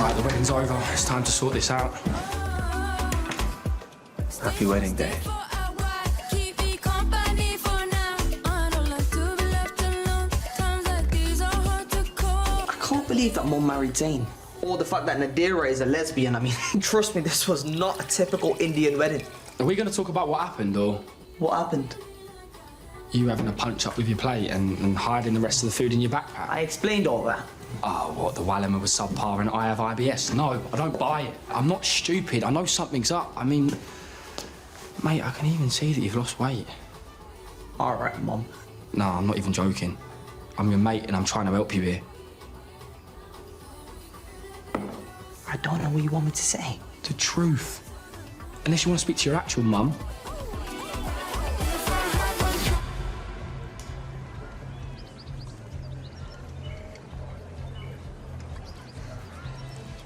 Right, the wedding's over. It's time to sort this out. Happy wedding day. I can't believe that Mom married Zayn. Or the fact that Nadira is a lesbian. I mean, trust me, this was not a typical Indian wedding. Are we going to talk about what happened, or What happened? you having a punch-up with your plate and hiding the rest of the food in your backpack? I explained all that. Oh, what, the Wallimer was subpar and I have IBS? No, I don't buy it. I'm not stupid. I know something's up. I mean, mate, I can even see that you've lost weight. All right, Mom. No, I'm not even joking. I'm your mate and I'm trying to help you here. I don't know what you want me to say. The truth. Unless you want to speak to your actual mum.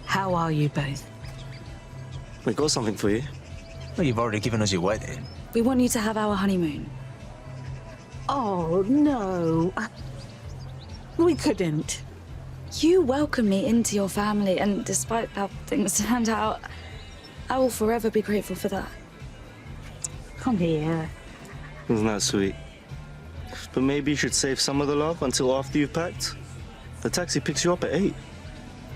How are you both? We got something for you. Well, you've already given us your wedding. We want you to have our honeymoon. Oh, no. We couldn't. You welcomed me into your family, and despite how things turned out, I will forever be grateful for that. Come here. Isn't that sweet? But maybe you should save some of the love until after you've packed. The taxi picks you up at 8.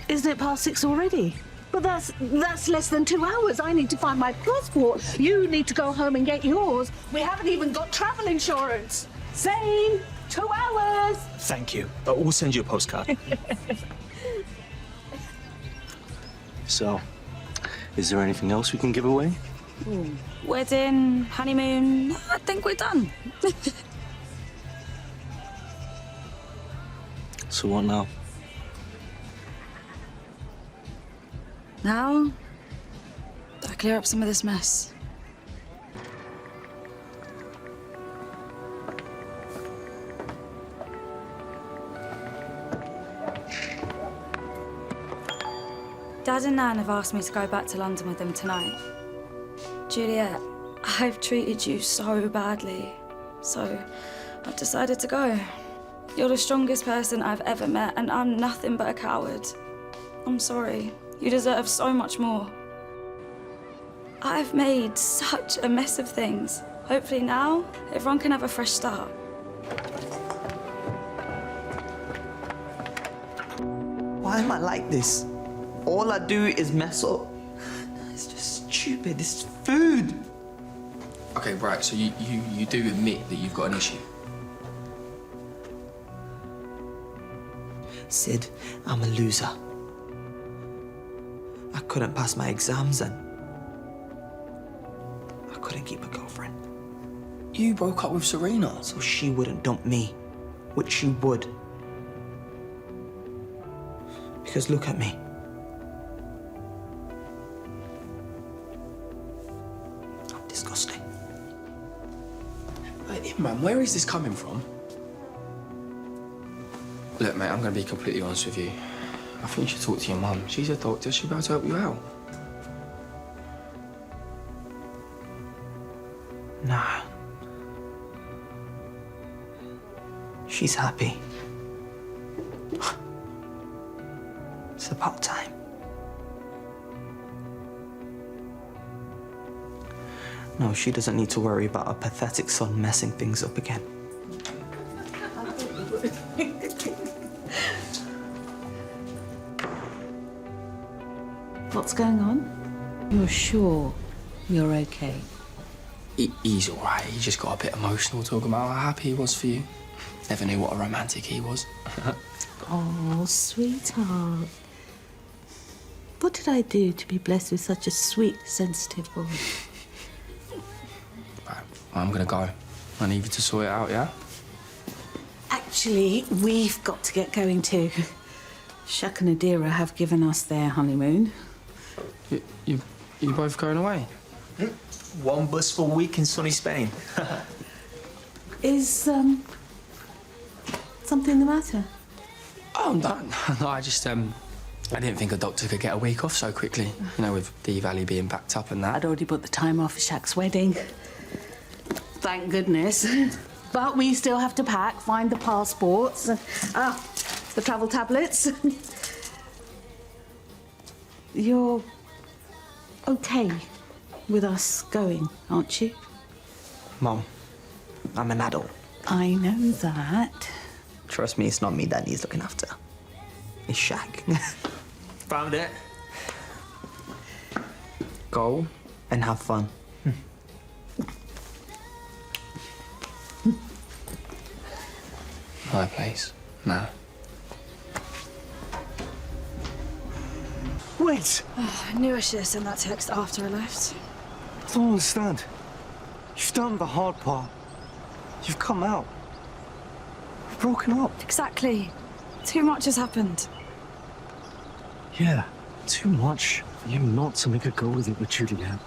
Isn't it past 6 already? But that's less than 2 hours. I need to find my passport. You need to go home and get yours. We haven't even got travel insurance. Same. 2 hours. Thank you. We'll send you a postcard. So, is there anything else we can give away? Wedding, honeymoon, I think we're done. So what now? Now, I clear up some of this mess. Dad and Nan have asked me to go back to London with them tonight. Juliet, I've treated you so badly, so I've decided to go. You're the strongest person I've ever met, and I'm nothing but a coward. I'm sorry. You deserve so much more. I've made such a mess of things. Hopefully now, everyone can have a fresh start. Why am I like this? All I do is mess up. It's just stupid. This is food. Okay, right, so you do admit that you've got an issue? Sid, I'm a loser. I couldn't pass my exams and I couldn't keep a girlfriend. You broke up with Serena? So she wouldn't dump me, which she would. Because look at me. I'm disgusting. Imran, where is this coming from? Look, mate, I'm going to be completely honest with you. I think you should talk to your mum. She's a doctor. She'll be able to help you out. Nah. She's happy. It's about time. No, she doesn't need to worry about her pathetic son messing things up again. What's going on? You're sure you're okay? He's all right. He just got a bit emotional talking about how happy he was for you. Never knew what a romantic he was. Oh, sweetheart. What did I do to be blessed with such a sweet, sensitive boy? Right, I'm going to go. I need you to sort it out, yeah? Actually, we've got to get going too. Shaq and Adira have given us their honeymoon. You both going away? One blissful week in sunny Spain. Is, something the matter? Oh, no, I just, I didn't think a doctor could get a week off so quickly. You know, with Dee Valley being backed up and that. I'd already put the time off for Shaq's wedding. Thank goodness. But we still have to pack, find the passports, the travel tablets. You're okay with us going, aren't you? Mom, I'm an adult. I know that. Trust me, it's not me that needs looking after. It's Shaq. Found it. Go and have fun. My place? No. Wait! I knew I should have sent that text after I left. I don't understand. You've done the hard part. You've come out. We've broken up. Exactly. Too much has happened. Yeah, too much for you not to make a go with it with Juliet.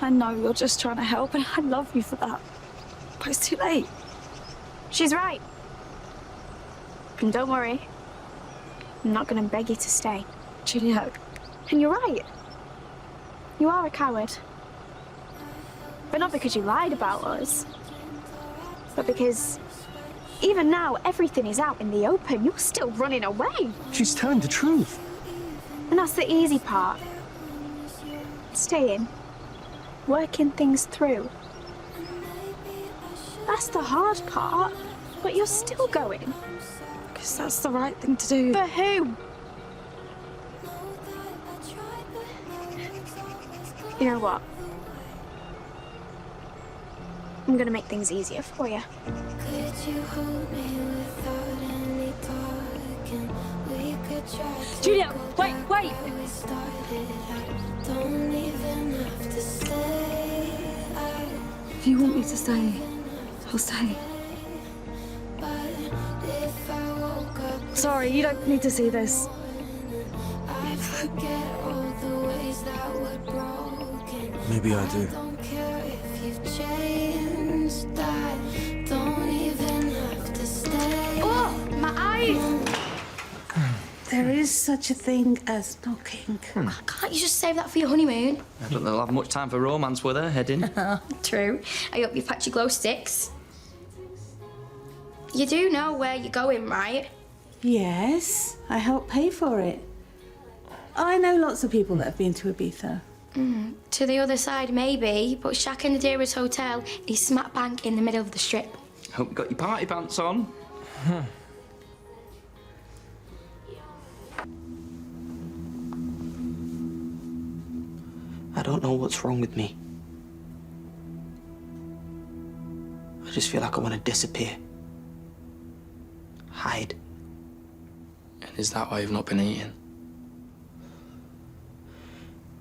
I know you're just trying to help, and I love you for that. But it's too late. She's right. And don't worry, I'm not going to beg you to stay. Juliet, And you're right. You are a coward. But not because you lied about us, but because even now everything is out in the open. You're still running away. She's telling the truth. And that's the easy part. Staying, working things through. That's the hard part, but you're still going. because that's the right thing to do. For who? You know what? I'm gonna make things easier for you. Could you hold me without any talking? We could try to Julia, go wait, back wait. where we started. I don't even have to say If you want me to stay, I'll stay. if I woke up, Sorry, you don't need to see this. I forget all the ways that were broken. Maybe I do. Don't care if you've changed. I don't even have to stay. Oh, my eyes! There is such a thing as knocking. Can't you just save that for your honeymoon? I don't think they'll have much time for romance with her heading. True. I hope you've packed your glow sticks. You do know where you're going, right? Yes, I helped pay for it. I know lots of people that have been to Ibiza. To the other side, maybe, but Shaq and Nadira's hotel is smack bang in the middle of the strip. Hope you got your party pants on. I don't know what's wrong with me. I just feel like I want to disappear. Hide. And is that why you've not been eating?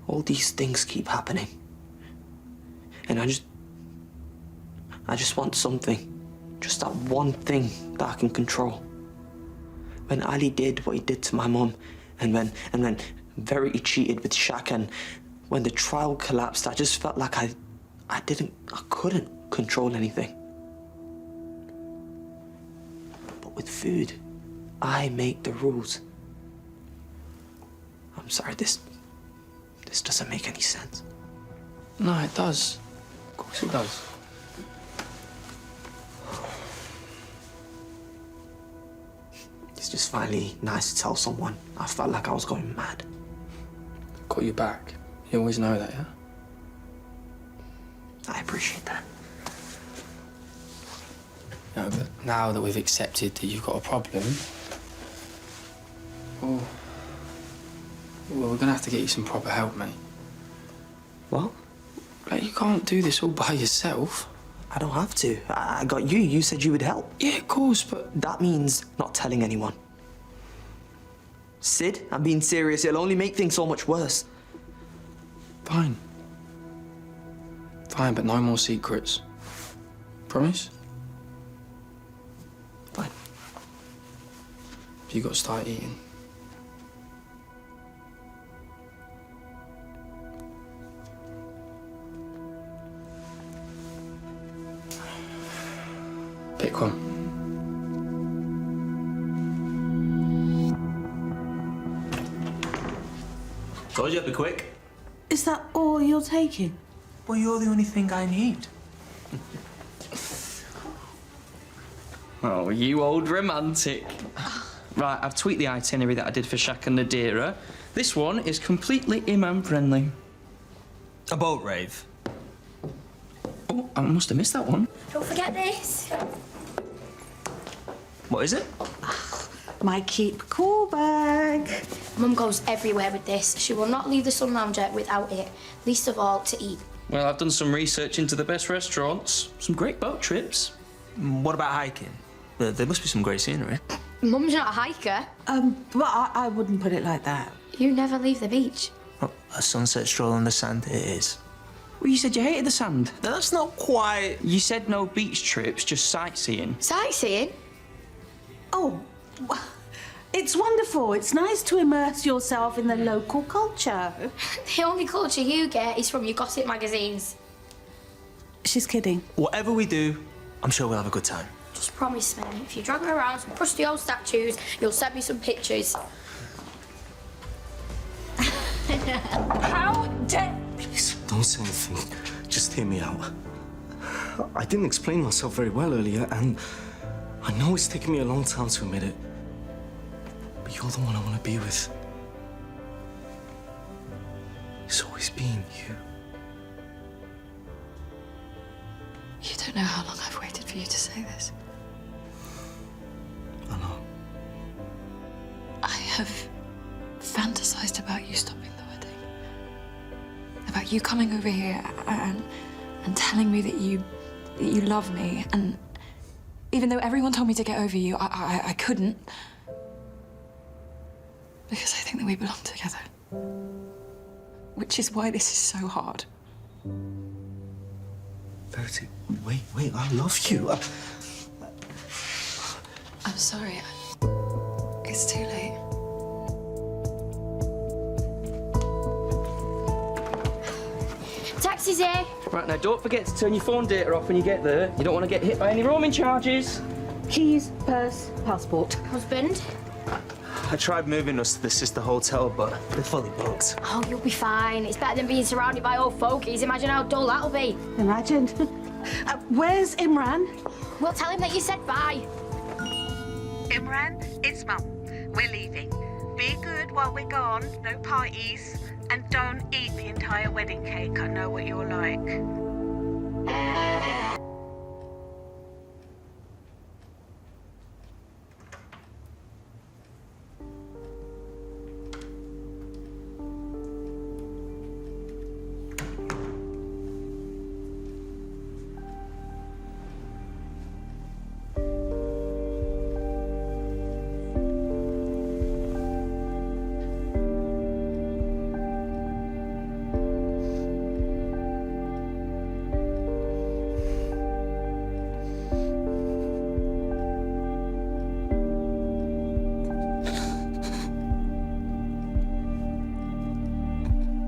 All these things keep happening. And I just want something. Just that one thing that I can control. When Ali did what he did to my mum, and when Verity cheated with Shaq, and when the trial collapsed, I just felt like I couldn't control anything. But with food, I make the rules. I'm sorry, this doesn't make any sense. No, it does. Of course it does. It's just finally nice to tell someone. I felt like I was going mad. Got your back. You always know that, yeah? I appreciate that. No, but now that we've accepted that you've got a problem, well, we're gonna have to get you some proper help, mate. What? Like, you can't do this all by yourself. I don't have to. I got you. You said you would help. Yeah, of course, but That means not telling anyone. Sid, I'm being serious. It'll only make things so much worse. fine. Fine, but no more secrets. Promise? Fine. You got to start eating. Pick one. Told you I'd be quick. Is that all you're taking? Well, you're the only thing I need. Oh, you old romantic. Right, I've tweaked the itinerary that I did for Shaq and Nadira. This one is completely imam-friendly. A boat rave. Oh, I must have missed that one. Don't forget this. What is it? My keep cool bag. Mum goes everywhere with this. She will not leave the Sun Lounger without it, least of all to eat. Well, I've done some research into the best restaurants, some great boat trips. What about hiking? There must be some great scenery. Mum's not a hiker. But I wouldn't put it like that. You never leave the beach. Oh, a sunset stroll on the sand, it is. Well, you said you hated the sand. That's not quite... You said no beach trips, just sightseeing. Sightseeing? Oh, it's wonderful. It's nice to immerse yourself in the local culture. The only culture you get is from your gossip magazines. She's kidding. Whatever we do, I'm sure we'll have a good time. Just promise me, if you drag her around some crusty old statues, you'll send me some pictures. How dare... Please, don't say anything. Just hear me out. I didn't explain myself very well earlier, and I know it's taken me a long time to admit it. But you're the one I want to be with. It's always been you. You don't know how long I've waited for you to say this. I know. I have fantasized about you stopping the wedding. About you coming over here and telling me that you love me. And even though everyone told me to get over you, I couldn't. Because I think that we belong together. Which is why this is so hard. Verity, wait, I love you. I'm sorry. It's too late. Taxi's here. Right, now don't forget to turn your phone data off when you get there. You don't want to get hit by any roaming charges. Keys, purse, passport. Husband? I tried moving us to the sister hotel, but they're fully booked. Oh, you'll be fine. It's better than being surrounded by old fogies. Imagine how dull that'll be. Imagine. Where's Imran? We'll tell him that you said bye. Imran, it's Mum. We're leaving. Be good while we're gone, no parties, and don't eat the entire wedding cake. I know what you're like.